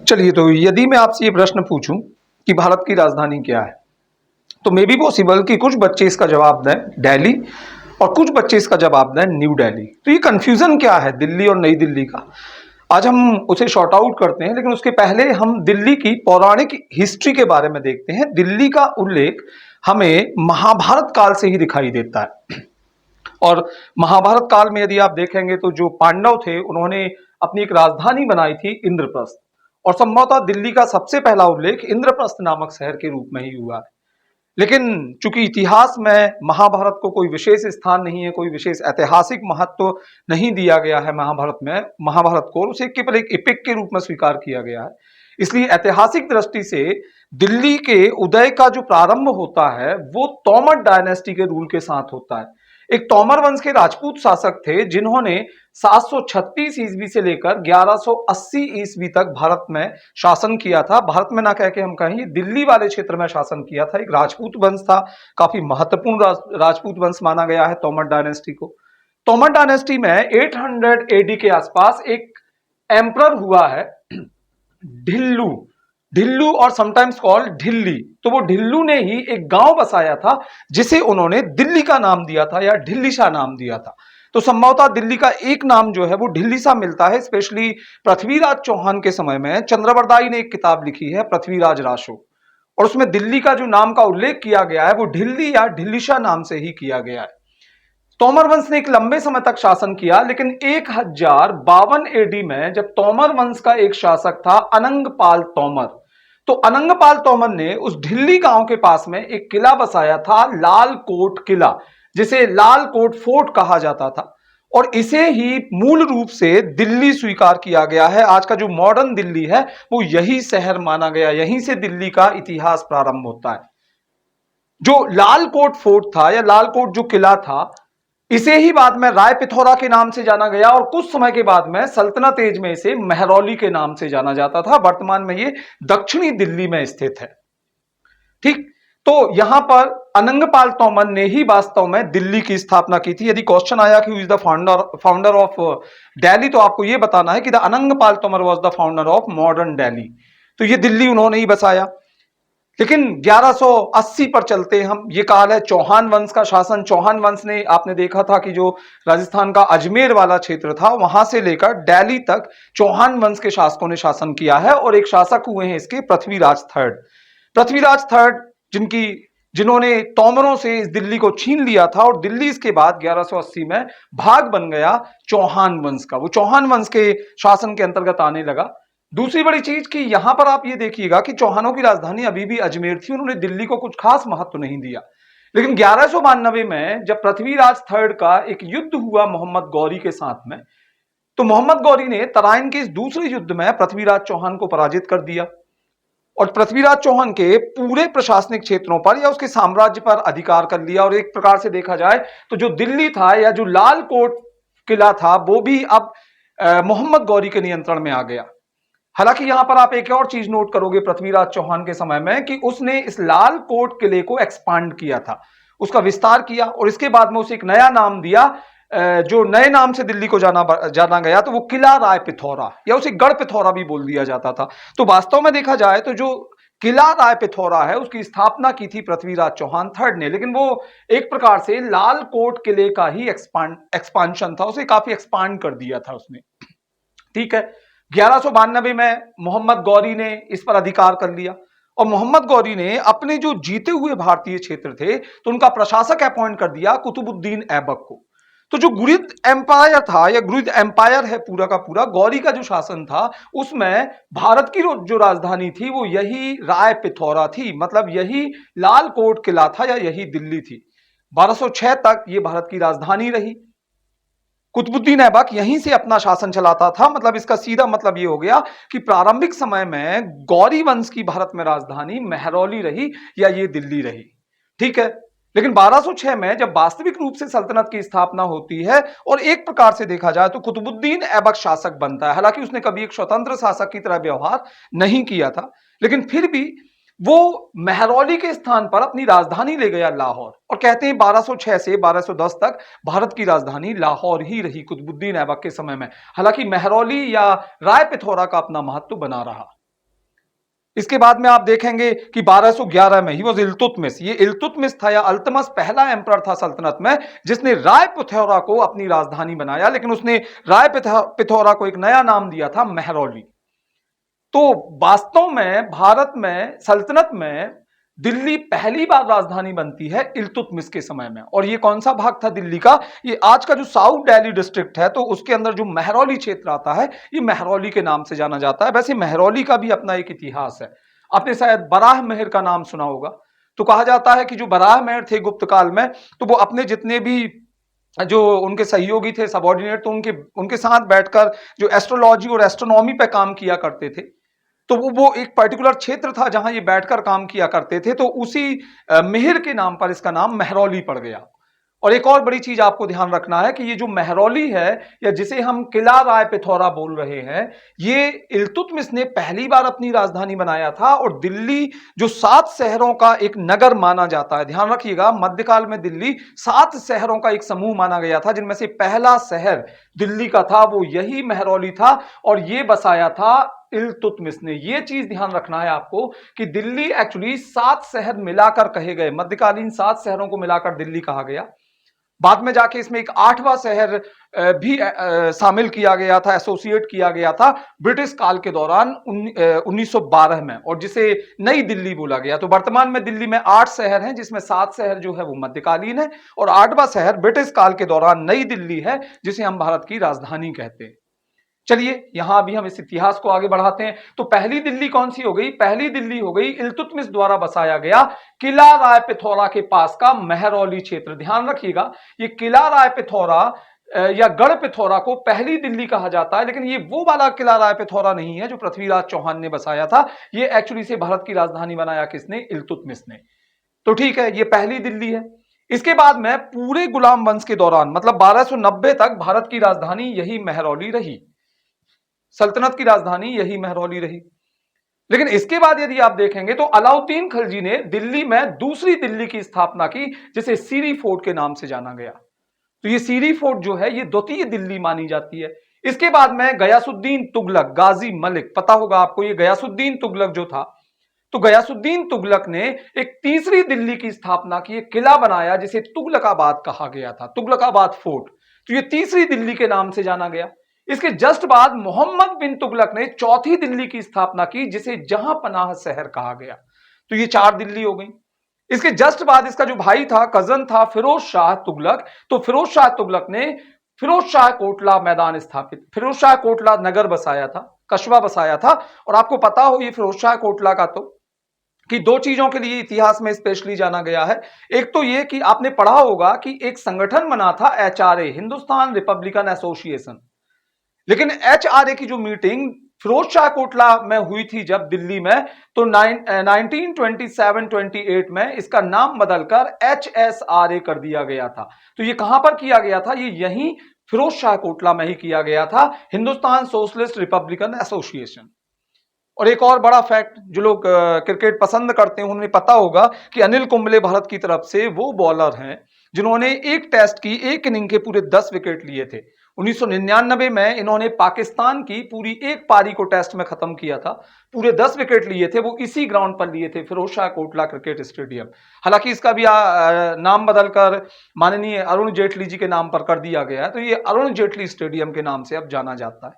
चलिए, तो यदि मैं आपसे ये प्रश्न पूछूं कि भारत की राजधानी क्या है, तो मे बी पॉसिबल कि कुछ बच्चे इसका जवाब दें दिल्ली और कुछ बच्चे इसका जवाब दें न्यू दिल्ली। तो ये कंफ्यूजन क्या है दिल्ली और नई दिल्ली का, आज हम उसे शॉर्ट आउट करते हैं। लेकिन उसके पहले हम दिल्ली की पौराणिक हिस्ट्री के बारे में देखते हैं। दिल्ली का उल्लेख हमें महाभारत काल से ही दिखाई देता है। और महाभारत काल में यदि आप देखेंगे तो जो पांडव थे उन्होंने अपनी एक राजधानी बनाई थी इंद्रप्रस्थ, और संभवतः दिल्ली का सबसे पहला उल्लेख इंद्रप्रस्थ नामक शहर के रूप में ही हुआ है। लेकिन चूंकि इतिहास में महाभारत को कोई विशेष स्थान नहीं है, कोई विशेष ऐतिहासिक महत्व नहीं दिया गया है महाभारत में, महाभारत को उसे केवल एक एपिक के रूप में स्वीकार किया गया है। इसलिए ऐतिहासिक दृष्टि से दिल्ली के उदय का जो प्रारंभ होता है वो तोमर डायनेस्टी के रूल के साथ होता है। एक तोमर वंश के राजपूत शासक थे जिन्होंने 736 ईस्वी से लेकर 1180 ईस्वी तक भारत में शासन किया था। भारत में ना कह के हम कहें, दिल्ली वाले क्षेत्र में शासन किया था। एक राजपूत वंश था, काफी महत्वपूर्ण राजपूत वंश माना गया है तोमर डायनेस्टी को। तोमर डायनेस्टी में 800 एडी के आसपास एक एम्परर हुआ है ढिल्लू, ढिल्लू और समटाइम्स कॉल्ड ढिल्ली। तो वो ढिल्लू ने ही एक गांव बसाया था जिसे उन्होंने दिल्ली का नाम दिया था या ढिल्लीशा नाम दिया था। तो संभवतः दिल्ली का एक नाम जो है वो ढिल्लीशा मिलता है, स्पेशली पृथ्वीराज चौहान के समय में चंद्रवरदाई ने एक किताब लिखी है पृथ्वीराज राशो, और उसमें दिल्ली का जो नाम का उल्लेख किया गया है वो ढिल्ली या ढिल्लीशा नाम से ही किया गया है। तोमर वंश ने एक लंबे समय तक शासन किया, लेकिन 1052 एडी में जब तोमर वंश का एक शासक था अनंगपाल तोमर, तो अनंगपाल तोमर ने उस ढिल्ली गांव के पास में एक किला बसाया था, लाल कोट किला, जिसे लाल कोट फोर्ट कहा जाता था। और इसे ही मूल रूप से दिल्ली स्वीकार किया गया है। आज का जो मॉडर्न दिल्ली है वो यही शहर माना गया, यहीं से दिल्ली का इतिहास प्रारंभ होता है। जो लाल कोट फोर्ट था या लाल कोट जो किला था, इसे ही बाद में राय पिथौरा के नाम से जाना गया, और कुछ समय के बाद में सल्तनत एज में इसे मेहरौली के नाम से जाना जाता था। वर्तमान में ये दक्षिणी दिल्ली में स्थित है। ठीक, तो यहां पर अनंगपाल तोमर ने ही वास्तव में दिल्ली की स्थापना की थी। यदि क्वेश्चन आया कि who is the founder of Delhi, तो आपको यह बताना है कि the Anangpal Tomar was the founder of modern Delhi. तो ये दिल्ली उन्होंने ही बसाया। लेकिन 1180 पर चलते हैं हम, ये काल है चौहान वंश का शासन। चौहान वंश ने, आपने देखा था कि जो राजस्थान का अजमेर वाला क्षेत्र था वहां से लेकर दिल्ली तक चौहान वंश के शासकों ने शासन किया है। और एक शासक हुए हैं इसके पृथ्वीराज थर्ड। पृथ्वीराज थर्ड जिन्होंने तोमरों से इस दिल्ली को छीन लिया था, और दिल्ली इसके बाद 1180 में भाग बन गया चौहान वंश का, वो चौहान वंश के शासन के अंतर्गत आने लगा। दूसरी बड़ी चीज कि यहां पर आप ये देखिएगा कि चौहानों की राजधानी अभी भी अजमेर थी, उन्होंने दिल्ली को कुछ खास महत्व नहीं दिया। लेकिन 1192 में जब पृथ्वीराज थर्ड का एक युद्ध हुआ मोहम्मद गौरी के साथ में, तो मोहम्मद गौरी ने तराइन के इस दूसरे युद्ध में पृथ्वीराज चौहान को पराजित कर दिया, और पृथ्वीराज चौहान के पूरे प्रशासनिक क्षेत्रों पर या उसके साम्राज्य पर अधिकार कर लिया। और एक प्रकार से देखा जाए तो जो दिल्ली था या जो लाल कोट किला था वो भी अब मोहम्मद गौरी के नियंत्रण में आ गया। हालांकि यहां पर आप एक और चीज नोट करोगे पृथ्वीराज चौहान के समय में कि उसने इस लाल कोट किले को एक्सपांड किया था, उसका विस्तार किया, और इसके बाद में उसे एक नया नाम दिया, जो नए नाम से दिल्ली को जाना गया, तो वो किला राय पिथौरा या उसे गढ़ पिथौरा भी बोल दिया जाता था। तो वास्तव में देखा जाए तो जो किला राय पिथौरा है उसकी स्थापना की थी पृथ्वीराज चौहान थर्ड ने, लेकिन वो एक प्रकार से लाल कोट किले का ही एक्सपांशन था, उसे काफी एक्सपांड कर दिया था उसने। ठीक है, 1192 में मोहम्मद गौरी ने इस पर अधिकार कर लिया, और मोहम्मद गौरी ने अपने जो जीते हुए भारतीय क्षेत्र थे तो उनका प्रशासक अपॉइंट कर दिया कुतुबुद्दीन ऐबक को। तो जो गुरिद एम्पायर था या गुरिद एम्पायर है पूरा का पूरा, गौरी का जो शासन था उसमें भारत की जो राजधानी थी वो यही राय पिथौरा थी, मतलब यही लाल कोट किला था या यही दिल्ली थी। 1206 तक ये भारत की राजधानी रही। कुतुबुद्दीन ऐबक यहीं से अपना शासन चलाता था। मतलब इसका सीधा मतलब ये हो गया कि प्रारंभिक समय में गौरी वंश की भारत में राजधानी मेहरौली रही या ये दिल्ली रही। ठीक है, लेकिन 1206 में जब वास्तविक रूप से सल्तनत की स्थापना होती है और एक प्रकार से देखा जाए तो कुतुबुद्दीन ऐबक शासक बनता है। हालांकि उसने कभी एक स्वतंत्र शासक की तरह व्यवहार नहीं किया था, लेकिन फिर भी वो महरौली के स्थान पर अपनी राजधानी ले गया लाहौर, और कहते हैं 1206 से 1210 तक भारत की राजधानी लाहौर ही रही कुतुबुद्दीन ऐबक के समय में। हालांकि महरौली या राय पिथौरा का अपना महत्व बना रहा। इसके बाद में आप देखेंगे कि 1211 में ही वो इल्तुतमिश, ये इल्तुतमिश था या अल्तमस पहला एम्परर था सल्तनत में जिसने राय पिथौरा को अपनी राजधानी बनाया, लेकिन उसने राय पिथौरा को एक नया नाम दिया था महरौली। तो वास्तव में भारत में सल्तनत में दिल्ली पहली बार राजधानी बनती है इल्तुतमिश के समय में। और ये कौन सा भाग था दिल्ली का? ये आज का जो साउथ दिल्ली डिस्ट्रिक्ट है, तो उसके अंदर जो महरौली क्षेत्र आता है, ये महरौली के नाम से जाना जाता है। वैसे महरौली का भी अपना एक इतिहास है। आपने शायद बराह महर का नाम सुना होगा। तो कहा जाता है कि जो बराह महर थे गुप्त काल में, तो वो अपने जितने भी जो उनके सहयोगी थे, सबॉर्डिनेट, तो उनके साथ बैठकर जो एस्ट्रोलॉजी और एस्ट्रोनॉमी पे काम किया करते थे। तो वो एक पर्टिकुलर क्षेत्र था जहां ये बैठकर काम किया करते थे। तो उसी मेहर के नाम पर इसका नाम महरौली पड़ गया। और एक और बड़ी चीज आपको ध्यान रखना है कि ये जो महरौली है, या जिसे हम किला राय पिथौरा बोल रहे हैं, ये इल्तुतमिश ने पहली बार अपनी राजधानी बनाया था। और दिल्ली जो 7 शहरों का एक नगर माना जाता है, ध्यान रखिएगा, मध्यकाल में दिल्ली 7 शहरों का एक समूह माना गया था, जिनमें से पहला शहर दिल्ली का था वो यही महरौली था, और ये बसाया था इल्तुतमिश ने। ये चीज ध्यान रखना है आपको कि दिल्ली एक्चुअली 7 शहर मिलाकर कहे गए, मध्यकालीन 7 शहरों को मिलाकर दिल्ली कहा गया। बाद में जाके इसमें एक 8वां शहर भी शामिल किया गया था, एसोसिएट किया गया था ब्रिटिश काल के दौरान 1912 में, और जिसे नई दिल्ली बोला गया। तो वर्तमान में दिल्ली में 8 शहर हैं, जिसमें 7 शहर जो है वो मध्यकालीन है, और 8वां शहर ब्रिटिश काल के दौरान नई दिल्ली है, जिसे हम भारत की राजधानी कहते हैं। चलिए यहां अभी हम इस इतिहास को आगे बढ़ाते हैं। तो पहली दिल्ली कौन सी हो गई? पहली दिल्ली हो गई इल्तुतमिश द्वारा बसाया गया किला राय पिथौरा के पास का महरौली क्षेत्र। ध्यान रखिएगा, ये किला राय पिथौरा या गढ़ पिथौरा को पहली दिल्ली कहा जाता है, लेकिन ये वो वाला किला राय पिथौरा नहीं है जो पृथ्वीराज चौहान ने बसाया था। ये एक्चुअली से भारत की राजधानी बनाया किसने? इल्तुतमिश ने। तो ठीक है, ये पहली दिल्ली है। इसके बाद में पूरे गुलाम वंश के दौरान, मतलब 1290 तक भारत की राजधानी यही महरौली रही, सल्तनत की राजधानी यही महरौली रही। लेकिन इसके बाद यदि आप देखेंगे तो अलाउद्दीन खिलजी ने दिल्ली में दूसरी दिल्ली की स्थापना की, जिसे सीरी फोर्ट के नाम से जाना गया। तो ये सीरी फोर्ट जो है ये द्वितीय दिल्ली मानी जाती है। इसके बाद में गयासुद्दीन तुगलक, गाजी मलिक, पता होगा आपको ये गयासुद्दीन तुगलक जो था, तो गयासुद्दीन तुगलक ने एक तीसरी दिल्ली की स्थापना की, एक किला बनाया जिसे तुगलकाबाद कहा गया था, तुगलकाबाद फोर्ट। तो ये तीसरी दिल्ली के नाम से जाना गया। इसके जस्ट बाद मोहम्मद बिन तुगलक ने चौथी दिल्ली की स्थापना की, जिसे जहां पनाह शहर कहा गया। तो ये 4 दिल्ली हो गई। इसके जस्ट बाद इसका जो भाई था, कजन था, फिरोज शाह तुगलक, तो फिरोज शाह तुगलक ने फिरोज शाह कोटला मैदान स्थापित, फिरोज शाह कोटला नगर बसाया था, कस्बा बसाया था। और आपको पता हो ये फिरोज शाह कोटला का तो कि 2 चीजों के लिए इतिहास में स्पेशली जाना गया है। एक तो ये कि आपने पढ़ा होगा कि एक संगठन बना था HRA, हिंदुस्तान रिपब्लिकन एसोसिएशन। लेकिन HRA की जो मीटिंग फिरोज शाह कोटला में हुई थी जब दिल्ली में, तो 1927-28 में इसका नाम बदलकर HSRA कर दिया गया था। तो ये कहां पर किया गया था? ये यहीं फिरोज शाह कोटला में ही किया गया था, हिंदुस्तान सोशलिस्ट रिपब्लिकन एसोसिएशन। और एक और बड़ा फैक्ट, जो लोग क्रिकेट पसंद करते हैं उन्हें पता होगा कि अनिल कुंबले भारत की तरफ से वो बॉलर हैं जिन्होंने एक टेस्ट की एक इनिंग के पूरे 10 विकेट लिए थे। 1999 में इन्होंने पाकिस्तान की पूरी एक पारी को टेस्ट में खत्म किया था, पूरे 10 विकेट लिए थे, वो इसी ग्राउंड पर लिए थे, फिरोज शाह कोटला क्रिकेट स्टेडियम। हालांकि इसका भी नाम बदलकर माननीय अरुण जेटली जी के नाम पर कर दिया गया है, तो ये अरुण जेटली स्टेडियम के नाम से अब जाना जाता है।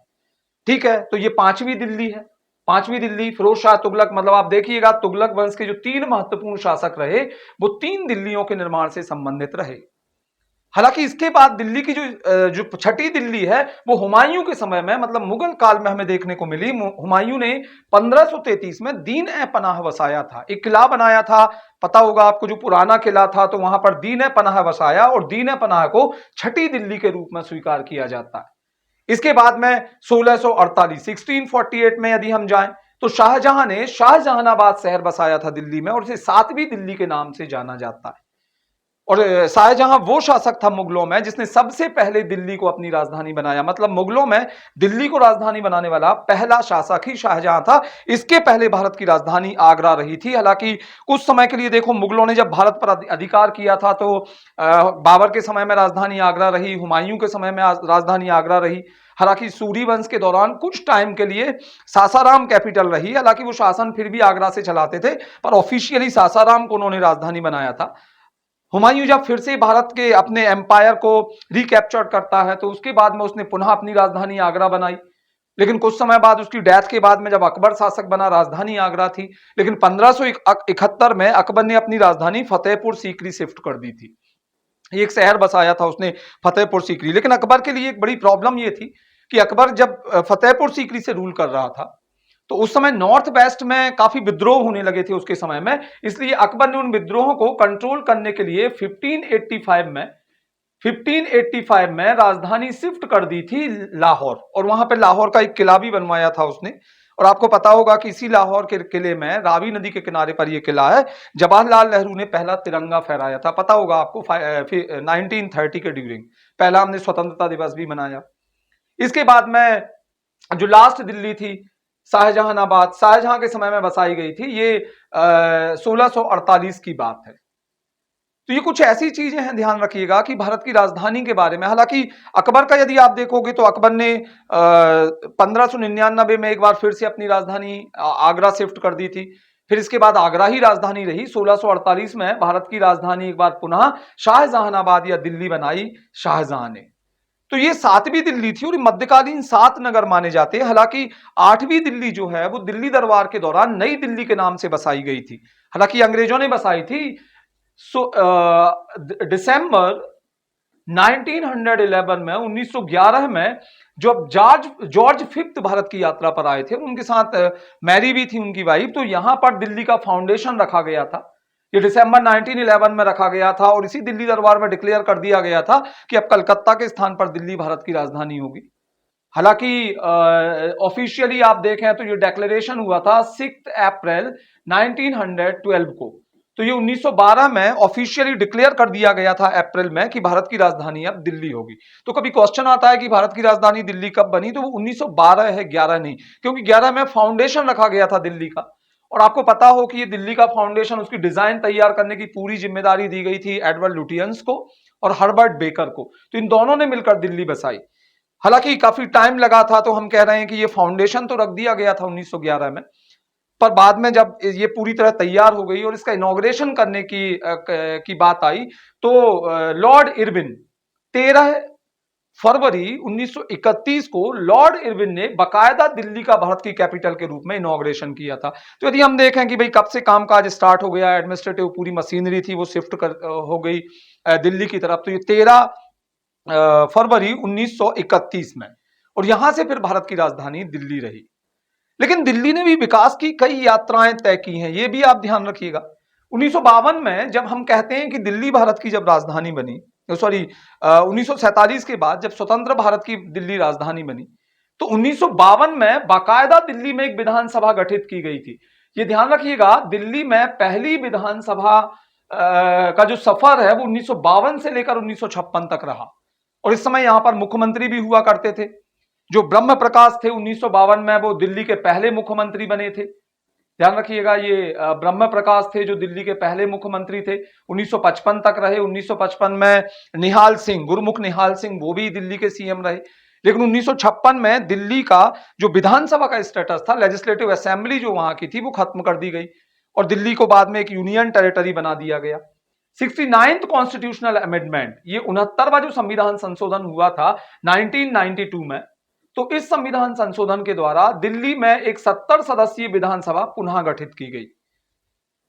ठीक है, तो ये 5वीं दिल्ली है। 5वीं दिल्ली फिरोज शाह तुगलक, मतलब आप देखिएगा तुगलक वंश के जो 3 महत्वपूर्ण शासक रहे वो 3 दिल्लियों के निर्माण से संबंधित रहे। हालांकि इसके बाद दिल्ली की जो 6ठी दिल्ली है वो हुमायूं के समय में, मतलब मुगल काल में हमें देखने को मिली। हुमायूं ने 1533 में दीन ए पनाह बसाया था, एक किला बनाया था, पता होगा आपको, जो पुराना किला था, तो वहां पर दीन ए पनाह बसाया, और दीन ए पनाह को 6ठी दिल्ली के रूप में स्वीकार किया जाता है। इसके बाद में 1648 में यदि हम जाएं तो शाहजहां ने शाहजहानाबाद शहर बसाया था दिल्ली में, और इसे 7वीं दिल्ली के नाम से जाना जाता है। और शाहजहां वो शासक था मुगलों में जिसने सबसे पहले दिल्ली को अपनी राजधानी बनाया। मतलब मुगलों में दिल्ली को राजधानी बनाने वाला पहला शासक ही शाहजहां था। इसके पहले भारत की राजधानी आगरा रही थी। हालांकि कुछ समय के लिए देखो, मुगलों ने जब भारत पर अधिकार किया था तो बाबर के समय में राजधानी आगरा रही, हुमायूं के समय में राजधानी आगरा रही। हालांकि सूरी वंश के दौरान कुछ टाइम के लिए सासाराम कैपिटल रही। हालांकि वो शासन फिर भी आगरा से चलाते थे, पर ऑफिशियली सासाराम को उन्होंने राजधानी बनाया था। हुमायूं जब फिर से भारत के अपने एम्पायर को रिकैप्चर करता है तो उसके बाद में उसने पुनः अपनी राजधानी आगरा बनाई। लेकिन कुछ समय बाद, उसकी डेथ के बाद में, जब अकबर शासक बना, राजधानी आगरा थी। लेकिन 1571 में अकबर ने अपनी राजधानी फतेहपुर सीकरी शिफ्ट कर दी थी। एक शहर बसाया था उसने, फतेहपुर सीकरी। लेकिन अकबर के लिए एक बड़ी प्रॉब्लम यह थी कि अकबर जब फतेहपुर सीकरी से रूल कर रहा था तो उस समय नॉर्थ वेस्ट में काफी विद्रोह होने लगे थे उसके समय में। इसलिए अकबर ने उन विद्रोहों को कंट्रोल करने के लिए 1585 में राजधानी शिफ्ट कर दी थी लाहौर। और वहां पे लाहौर का एक किला भी बनवाया था उसने। और आपको पता होगा कि इसी लाहौर के किले में, रावी नदी के किनारे पर यह किला है, जवाहरलाल नेहरू ने पहला तिरंगा फहराया था। पता होगा आपको, 1930 के ड्यूरिंग पहला हमने स्वतंत्रता दिवस भी मनाया। इसके बाद में जो लास्ट दिल्ली थी, शाहजहानाबाद, शाहजहां के समय में बसाई गई थी। ये 1648 की बात है। तो ये कुछ ऐसी चीजें हैं, ध्यान रखिएगा कि भारत की राजधानी के बारे में। हालांकि अकबर का यदि आप देखोगे तो अकबर ने 1599 में एक बार फिर से अपनी राजधानी आगरा शिफ्ट कर दी थी। फिर इसके बाद आगरा ही राजधानी रही। 1648 में भारत की राजधानी एक बार पुनः शाहजहानाबाद या दिल्ली बनाई शाहजहां ने। तो ये 7वीं दिल्ली थी और मध्यकालीन 7 नगर माने जाते हैं। हालांकि 8वीं दिल्ली जो है वो दिल्ली दरबार के दौरान नई दिल्ली के नाम से बसाई गई थी। हालांकि अंग्रेजों ने बसाई थी। दिसंबर 1911 में, 1911 में, जब जॉर्ज फिफ्थ भारत की यात्रा पर आए थे, उनके साथ मैरी भी थी उनकी वाइफ। तो यहां पर दिल्ली का फाउंडेशन रखा गया था। ये दिसंबर 1911 में रखा गया था और इसी दिल्ली दरबार में डिक्लेयर कर दिया गया था कि अब कलकत्ता के स्थान पर दिल्ली भारत की राजधानी होगी। हालांकि ऑफिशियली आप देखें तो ये डिक्लेरेशन हुआ था 6 अप्रैल 1912 को। तो ये 1912 में ऑफिशियली डिक्लेयर कर दिया गया था अप्रैल में कि भारत की राजधानी अब दिल्ली होगी। तो कभी क्वेश्चन आता है कि भारत की राजधानी दिल्ली कब बनी, तो वो 1912 है, 11 नहीं, क्योंकि 11 में फाउंडेशन रखा गया था दिल्ली का। और आपको पता हो कि ये दिल्ली का फाउंडेशन, उसकी डिजाइन तैयार करने की पूरी जिम्मेदारी दी गई थी एडवर्ड लुटियंस को और हर्बर्ट बेकर को। तो इन दोनों ने मिलकर दिल्ली बसाई। हालांकि काफी टाइम लगा था, तो हम कह रहे हैं कि ये फाउंडेशन तो रख दिया गया था 1911 में, पर बाद में जब ये पूरी तरह तैयार हो गई और इसका इनॉग्रेशन करने की बात आई तो लॉर्ड इरविन 13 फरवरी 1931 को लॉर्ड इरविन ने बकायदा दिल्ली का भारत की कैपिटल के रूप में इनॉग्रेशन किया था। तो यदि हम देखें कि भाई कब से कामकाज स्टार्ट हो गया, एडमिनिस्ट्रेटिव पूरी मशीनरी थी वो शिफ्ट हो गई दिल्ली की तरफ, तो ये 13 फरवरी 1931 में, और यहां से फिर भारत की राजधानी दिल्ली रही। लेकिन दिल्ली ने भी विकास की कई यात्राएं तय की हैं, ये भी आप ध्यान रखिएगा। 1952 में जब हम कहते हैं कि दिल्ली भारत की जब राजधानी बनी, सॉरी 1947 के बाद जब स्वतंत्र भारत की दिल्ली राजधानी बनी, तो 1952 में बाकायदा दिल्ली में एक विधानसभा गठित की गई थी। ये ध्यान रखिएगा, दिल्ली में पहली विधानसभा का जो सफर है वो 1952 से लेकर 1956 तक रहा। और इस समय यहां पर मुख्यमंत्री भी हुआ करते थे। जो ब्रह्म प्रकाश थे 1952 में, वो दिल्ली के पहले मुख्यमंत्री बने थे। ध्यान रखिएगा, ये ब्रह्म प्रकाश थे जो दिल्ली के पहले मुख्यमंत्री थे, 1955 तक रहे। 1955 में निहाल सिंह, गुरमुख निहाल सिंह, वो भी दिल्ली के सीएम रहे। लेकिन 1956 में दिल्ली का जो विधानसभा का स्टेटस था, लेजिस्लेटिव असेंबली जो वहां की थी, वो खत्म कर दी गई और दिल्ली को बाद में एक यूनियन टेरिटरी बना दिया गया। 69th कॉन्स्टिट्यूशनल अमेंडमेंट, ये 69वां जो संविधान संशोधन हुआ था 1992 में, तो इस संविधान संशोधन के द्वारा दिल्ली में एक 70 सदस्यीय विधानसभा पुनः गठित की गई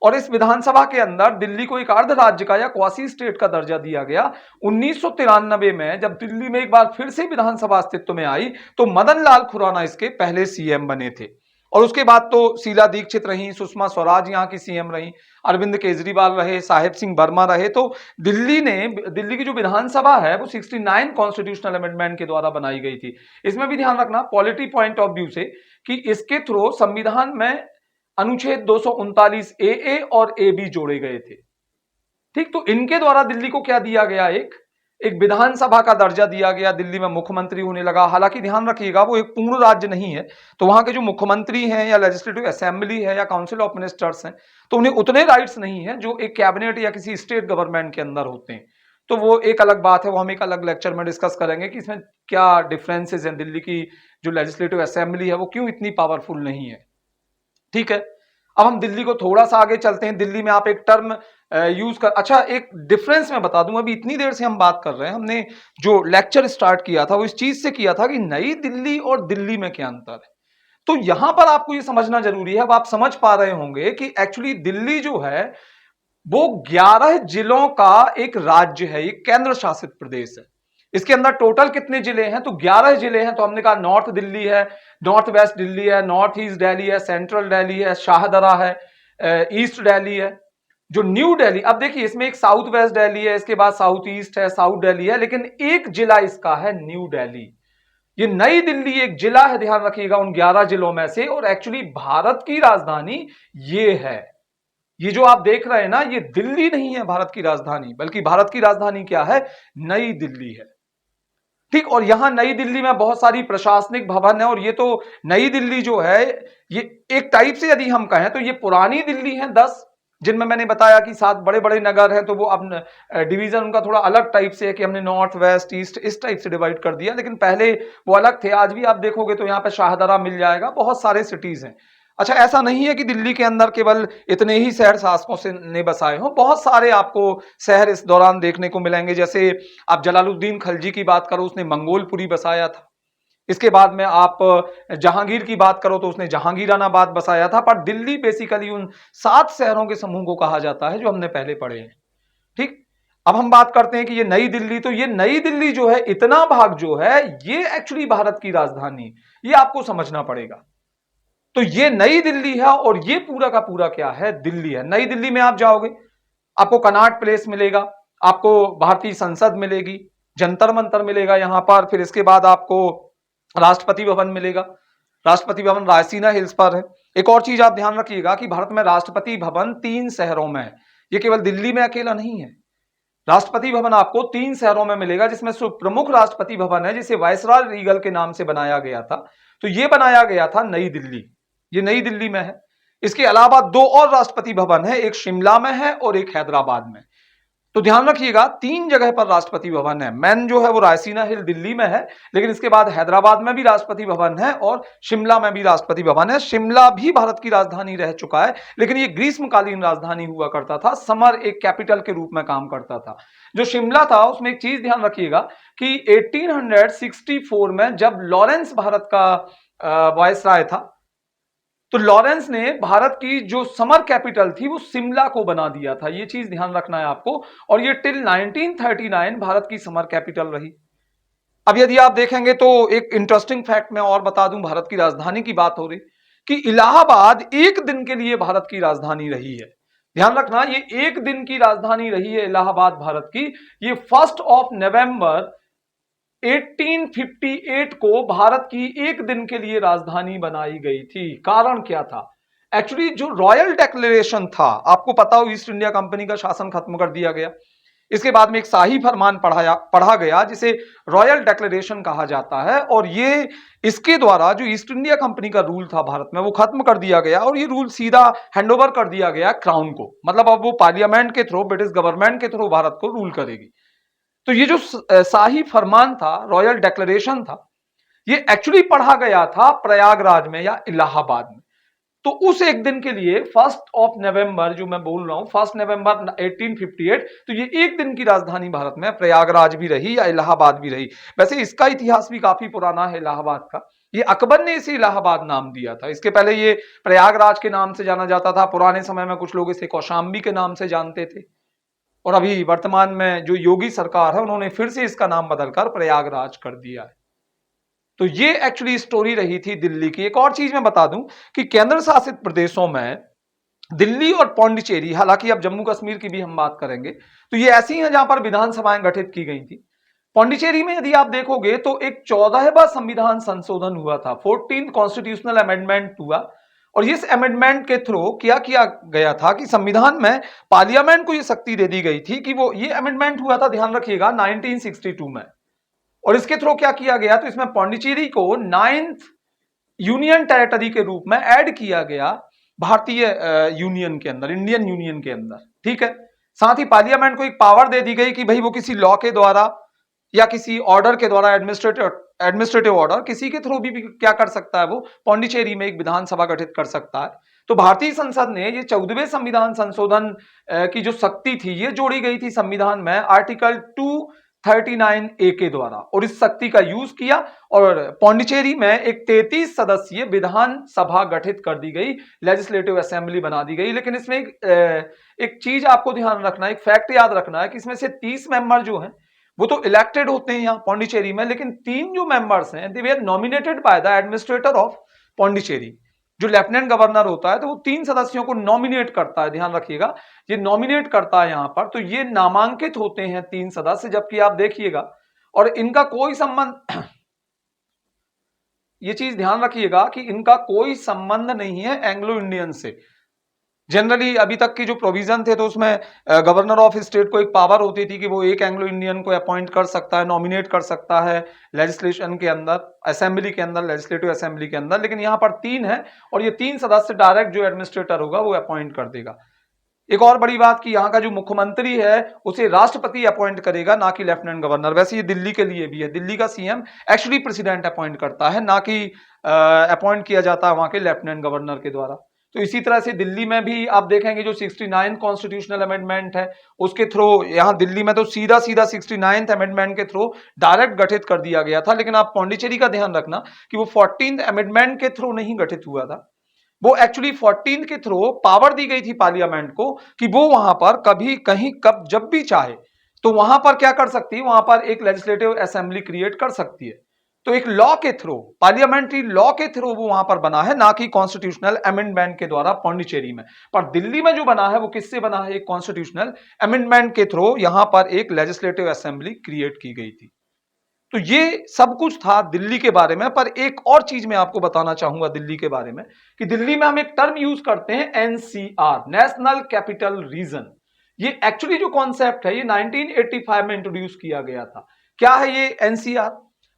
और इस विधानसभा के अंदर दिल्ली को एक अर्ध राज्य का या क्वासी स्टेट का दर्जा दिया गया। 1993 में जब दिल्ली में एक बार फिर से विधानसभा अस्तित्व में आई तो मदन लाल खुराना इसके पहले सीएम बने थे। और उसके बाद तो शीला दीक्षित रही, सुषमा स्वराज यहाँ की सीएम रही, अरविंद केजरीवाल रहे, साहेब सिंह वर्मा रहे। तो दिल्ली की जो विधानसभा है वो 69 कॉन्स्टिट्यूशनल अमेंडमेंट के द्वारा बनाई गई थी। इसमें भी ध्यान रखना पॉलिटी पॉइंट ऑफ व्यू से कि इसके थ्रू संविधान में अनुच्छेद 239 ए और ए बी जोड़े गए थे। ठीक, तो इनके द्वारा दिल्ली को क्या दिया गया, एक एक विधानसभा का दर्जा दिया गया, दिल्ली में मुख्यमंत्री होने लगा। हालांकि ध्यान रखिएगा वो एक पूर्ण राज्य नहीं है, तो वहां के जो मुख्यमंत्री हैं या लेजिस्लेटिव असेंबली है या काउंसिल ऑफ मिनिस्टर्स हैं, तो उन्हें उतने राइट्स नहीं है जो एक कैबिनेट या किसी स्टेट गवर्नमेंट के अंदर होते हैं। तो वो एक अलग बात है, वो हम एक अलग लेक्चर में डिस्कस करेंगे कि इसमें क्या डिफरेंसेस हैं, दिल्ली की जो लेजिस्लेटिव असेंबली है वो क्यों इतनी पावरफुल नहीं है। ठीक है, अब हम दिल्ली को थोड़ा सा आगे चलते हैं। दिल्ली में आप एक टर्म यूज कर, अच्छा एक डिफरेंस मैं बता दूं, अभी इतनी देर से हम बात कर रहे हैं, हमने जो लेक्चर स्टार्ट किया था वो इस चीज से किया था कि नई दिल्ली और दिल्ली में क्या अंतर है। तो यहां पर आपको ये समझना जरूरी है, अब आप समझ पा रहे होंगे कि एक्चुअली दिल्ली जो है वो 11 जिलों का एक राज्य है, एक केंद्र शासित प्रदेश है। इसके अंदर टोटल कितने जिले हैं, तो 11 जिले हैं। तो हमने कहा नॉर्थ दिल्ली है, नॉर्थ वेस्ट दिल्ली है, नॉर्थ ईस्ट दिल्ली है, सेंट्रल दिल्ली है, शाहदरा है, ईस्ट दिल्ली है, जो न्यू दिल्ली। अब देखिए इसमें एक साउथ वेस्ट दिल्ली है, इसके बाद साउथ ईस्ट है, साउथ दिल्ली है, लेकिन एक जिला इसका है न्यू दिल्ली। ये नई दिल्ली एक जिला है, ध्यान रखिएगा, उन 11 जिलों में से। और एक्चुअली भारत की राजधानी ये है। ये जो आप देख रहे हैं ना, ये दिल्ली नहीं है भारत की राजधानी, बल्कि भारत की राजधानी क्या है, नई दिल्ली है। ठीक, और यहां नई दिल्ली में बहुत सारी प्रशासनिक भवन है। और ये तो नई दिल्ली जो है, ये एक टाइप से यदि हम कहें तो ये पुरानी दिल्ली है 10, जिनमें मैंने बताया कि 7 बड़े बड़े नगर हैं, तो वो अब डिवीजन उनका थोड़ा अलग टाइप से है कि हमने नॉर्थ वेस्ट ईस्ट इस टाइप से डिवाइड कर दिया, लेकिन पहले वो अलग थे। आज भी आप देखोगे तो यहाँ पे शाहदरा मिल जाएगा, बहुत सारे सिटीज हैं। अच्छा, ऐसा नहीं है कि दिल्ली के अंदर केवल इतने ही शहर शासकों से ने बसाए हों, बहुत सारे आपको शहर इस दौरान देखने को मिलेंगे। जैसे आप जलालुद्दीन खलजी की बात करो, उसने मंगोलपुरी बसाया था। इसके बाद में आप जहांगीर की बात करो तो उसने जहांगीरानाबाद बसाया था। पर दिल्ली बेसिकली उन 7 शहरों के समूह को कहा जाता है जो हमने पहले पढ़े हैं। ठीक, अब हम बात करते हैं कि ये नई दिल्ली, तो ये नई दिल्ली जो है, इतना भाग जो है, ये एक्चुअली भारत की राजधानी, ये आपको समझना पड़ेगा। तो ये नई दिल्ली है और ये पूरा का पूरा क्या है, दिल्ली है। नई दिल्ली में आप जाओगे, आपको कनॉट प्लेस मिलेगा, आपको भारतीय संसद मिलेगी, जंतर मंतर मिलेगा यहां पर, फिर इसके बाद आपको राष्ट्रपति भवन मिलेगा। राष्ट्रपति भवन रायसीना हिल्स पर है। एक और चीज आप ध्यान रखिएगा कि भारत में राष्ट्रपति भवन 3 शहरों में है, ये केवल दिल्ली में अकेला नहीं है। राष्ट्रपति भवन आपको 3 शहरों में मिलेगा, जिसमें प्रमुख राष्ट्रपति भवन है जिसे वायसराय रीगल के नाम से बनाया गया था। तो ये बनाया गया था नई दिल्ली, ये नई दिल्ली में है। इसके अलावा 2 और राष्ट्रपति भवन है, एक शिमला में है और एक हैदराबाद में। तो ध्यान रखिएगा 3 जगह पर राष्ट्रपति भवन है। मेन जो है वो रायसीना हिल दिल्ली में है, लेकिन इसके बाद हैदराबाद में भी राष्ट्रपति भवन है और शिमला में भी राष्ट्रपति भवन है। शिमला भी भारत की राजधानी रह चुका है, लेकिन ये ग्रीष्मकालीन राजधानी हुआ करता था, समर एक कैपिटल के रूप में काम करता था। जो शिमला था उसमें एक चीज ध्यान रखिएगा कि 1864 में जब लॉरेंस भारत का वायसराय था, तो लॉरेंस ने भारत की जो समर कैपिटल थी वो शिमला को बना दिया था। ये चीज ध्यान रखना है आपको। और ये टिल 1939 भारत की समर कैपिटल रही। अब यदि आप देखेंगे तो एक इंटरेस्टिंग फैक्ट मैं और बता दूं, भारत की राजधानी की बात हो रही कि इलाहाबाद एक दिन के लिए भारत की राजधानी रही है। ध्यान रखना, ये एक दिन की राजधानी रही है इलाहाबाद भारत की। ये 1 नवंबर 1858 को भारत की एक दिन के लिए राजधानी बनाई गई थी। कारण क्या था, एक्चुअली जो रॉयल डिक्लेरेशन था, आपको पता हो ईस्ट इंडिया कंपनी का शासन खत्म कर दिया गया। इसके बाद में एक शाही फरमान पढ़ा गया जिसे रॉयल डिक्लेरेशन कहा जाता है। और ये इसके द्वारा जो ईस्ट इंडिया कंपनी का रूल था भारत में वो खत्म कर दिया गया और ये रूल सीधा हैंडओवर कर दिया गया क्राउन को। मतलब अब वो पार्लियामेंट के थ्रू, ब्रिटिश गवर्नमेंट के थ्रू भारत को रूल करेगी। तो ये जो शाही फरमान था, रॉयल डिक्लेरेशन था, ये एक्चुअली पढ़ा गया था प्रयागराज में या इलाहाबाद में। तो उस एक दिन के लिए 1 नवंबर जो मैं बोल रहा हूं, 1 नवंबर 1858, तो ये एक दिन की राजधानी भारत में प्रयागराज भी रही या इलाहाबाद भी रही। वैसे इसका इतिहास भी काफी पुराना है इलाहाबाद का। ये अकबर ने इसे इलाहाबाद नाम दिया था। इसके पहले ये प्रयागराज के नाम से जाना जाता था। पुराने समय में कुछ लोग इसे कौशाम्बी के नाम से जानते थे, और अभी वर्तमान में जो योगी सरकार है उन्होंने फिर से इसका नाम बदलकर प्रयागराज कर दिया है। तो ये एक्चुअली स्टोरी रही थी दिल्ली की। एक और चीज मैं बता दूं कि केंद्र शासित प्रदेशों में दिल्ली और पौंडीचेरी, हालांकि अब जम्मू कश्मीर की भी हम बात करेंगे, तो ये ऐसी हैं जहां पर विधानसभाएं गठित की गई थी। पौंडीचेरी में यदि आप देखोगे तो एक 14वां संविधान संशोधन हुआ था, 14th कॉन्स्टिट्यूशनल अमेंडमेंट हुआ। और इस अमेंडमेंट के थ्रू क्या किया गया था कि संविधान में पार्लियामेंट को यह शक्ति दे दी गई थी कि वो, ये अमेंडमेंट हुआ था, ध्यान रखिएगा, 1962 में। और इसके थ्रू क्या किया गया, तो इसमें पौंडीचेरी को 9th यूनियन टेरिटरी के रूप में ऐड किया गया भारतीय यूनियन के अंदर, इंडियन यूनियन के अंदर, ठीक है। साथ ही पार्लियामेंट को एक पावर दे दी गई कि भाई वो किसी लॉ के द्वारा या किसी ऑर्डर के द्वारा, एडमिनिस्ट्रेटिव ऑर्डर, किसी के थ्रू भी क्या कर सकता है, वो पौंडीचेरी में एक विधानसभा गठित कर सकता है। तो भारतीय संसद ने ये 14वें संविधान संशोधन की जो शक्ति थी, ये जोड़ी गई थी संविधान में आर्टिकल 239A के द्वारा, और इस शक्ति का यूज किया और पौंडीचेरी में एक 33 सदस्यीय विधानसभा गठित कर दी गई, लेजिस्लेटिव असेंबली बना दी गई। लेकिन इसमें एक चीज आपको ध्यान रखना है, एक फैक्ट याद रखना है कि इसमें से 30 मेंबर जो हैं वो तो इलेक्टेड होते हैं यहाँ पौंडीचेरी में, लेकिन 3 जो मेंबर्स हैं they were nominated by the administrator of Pondicherry. जो लेफ्टिनेंट गवर्नर होता है तो वो 3 सदस्यों को नॉमिनेट करता है, ध्यान रखिएगा, ये नॉमिनेट करता है यहाँ पर। तो ये नामांकित होते हैं 3 सदस्य, जबकि आप देखिएगा, और इनका कोई संबंध ये चीज ध्यान रखिएगा कि इनका कोई संबंध नहीं है एंग्लो इंडियन से। जनरली अभी तक की जो प्रोविजन थे तो उसमें गवर्नर ऑफ स्टेट को एक पावर होती थी कि वो एक एंग्लो इंडियन को अपॉइंट कर सकता है, नॉमिनेट कर सकता है लेजिस्लेशन के अंदर, असेंबली के अंदर, लेजिस्लेटिव असेंबली के अंदर। लेकिन यहाँ पर 3 है और ये 3 सदस्य डायरेक्ट जो एडमिनिस्ट्रेटर होगा वो अपॉइंट कर देगा। एक और बड़ी बात कि यहाँ का जो मुख्यमंत्री है उसे राष्ट्रपति अपॉइंट करेगा, ना कि लेफ्टिनेंट गवर्नर। वैसे ये दिल्ली के लिए भी है, दिल्ली का सीएम एक्चुअली प्रेसिडेंट अपॉइंट करता है, ना कि अपॉइंट किया जाता है वहां के लेफ्टिनेंट गवर्नर के द्वारा। तो इसी तरह से दिल्ली में भी आप देखेंगे जो 69 कॉन्स्टिट्यूशनल अमेंडमेंट है उसके थ्रू, यहाँ दिल्ली में तो सीधा 69th अमेंडमेंट के थ्रू डायरेक्ट गठित कर दिया गया था। लेकिन आप पौंडीचेरी का ध्यान रखना कि वो 14th अमेंडमेंट के थ्रू नहीं गठित हुआ था, वो एक्चुअली 14 के थ्रू पावर दी गई थी पार्लियामेंट को कि वो वहां पर कभी, कहीं, कब, जब भी चाहे तो वहां पर क्या कर सकती है, वहां पर एक लेजिस्लेटिव असेंबली क्रिएट कर सकती है। तो एक लॉ के थ्रू, पार्लियामेंट्री लॉ के थ्रू वो वहां पर बना है, ना कि कॉन्स्टिट्यूशनल अमेंडमेंट के द्वारा पौंडीचेरी में। पर दिल्ली में जो बना है वो किससे बना है, एक कॉन्स्टिट्यूशनल अमेंडमेंट के थ्रू यहां पर एक लेजिस्लेटिव असेंबली क्रिएट की गई थी। तो ये सब कुछ था दिल्ली के बारे में। पर एक और चीज मैं आपको बताना चाहूंगा दिल्ली के बारे में कि दिल्ली में हम एक टर्म यूज करते हैं एनसीआर, नेशनल कैपिटल रीजन। ये एक्चुअली जो कॉन्सेप्ट है ये 1985 में इंट्रोड्यूस किया गया था। क्या है ये एनसीआर,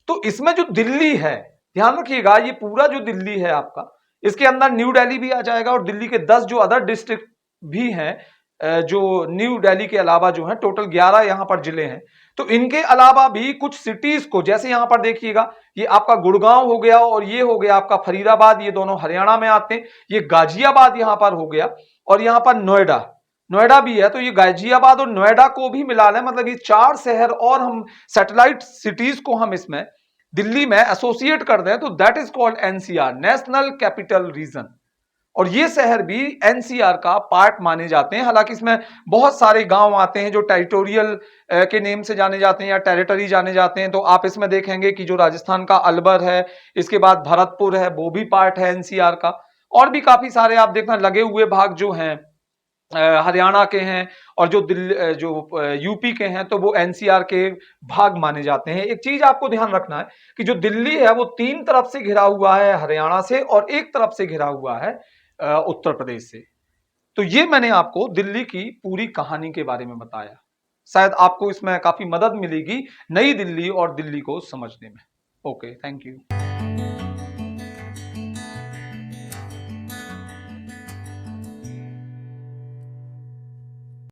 तो इसमें जो दिल्ली है, ध्यान रखिएगा, ये पूरा जो दिल्ली है आपका, इसके अंदर न्यू दिल्ली भी आ जाएगा और दिल्ली के 10 जो अदर डिस्ट्रिक्ट भी हैं, जो न्यू दिल्ली के अलावा जो है टोटल 11 यहां पर जिले हैं। तो इनके अलावा भी कुछ सिटीज को, जैसे यहां पर देखिएगा ये आपका गुड़गांव हो गया और ये हो गया आपका फरीदाबाद, ये दोनों हरियाणा में आते हैं। ये गाजियाबाद यहां पर हो गया और यहां पर नोएडा, नोएडा भी है। तो ये गाजियाबाद और नोएडा को भी मिला लें, मतलब ये 4 शहर और हम सैटेलाइट सिटीज को हम इसमें दिल्ली में एसोसिएट कर दें तो that is called NCR, national capital region. और ये शहर भी एनसीआर का पार्ट माने जाते हैं। हालांकि इसमें बहुत सारे गांव आते हैं जो टेरिटोरियल के नेम से जाने जाते हैं या टेरिटरी जाने जाते हैं। तो आप इसमें देखेंगे कि जो राजस्थान का अलवर है, इसके बाद भरतपुर है, वो भी पार्ट है एनसीआर का। और भी काफी सारे आप देखना लगे हुए भाग जो हैं हरियाणा के हैं और जो दिल्ली, जो यूपी के हैं, तो वो एनसीआर के भाग माने जाते हैं। एक चीज आपको ध्यान रखना है कि जो दिल्ली है वो 3 तरफ से घिरा हुआ है हरियाणा से और एक तरफ से घिरा हुआ है उत्तर प्रदेश से। तो ये मैंने आपको दिल्ली की पूरी कहानी के बारे में बताया। शायद आपको इसमें काफी मदद मिलेगी नई दिल्ली और दिल्ली को समझने में। Okay, thank you.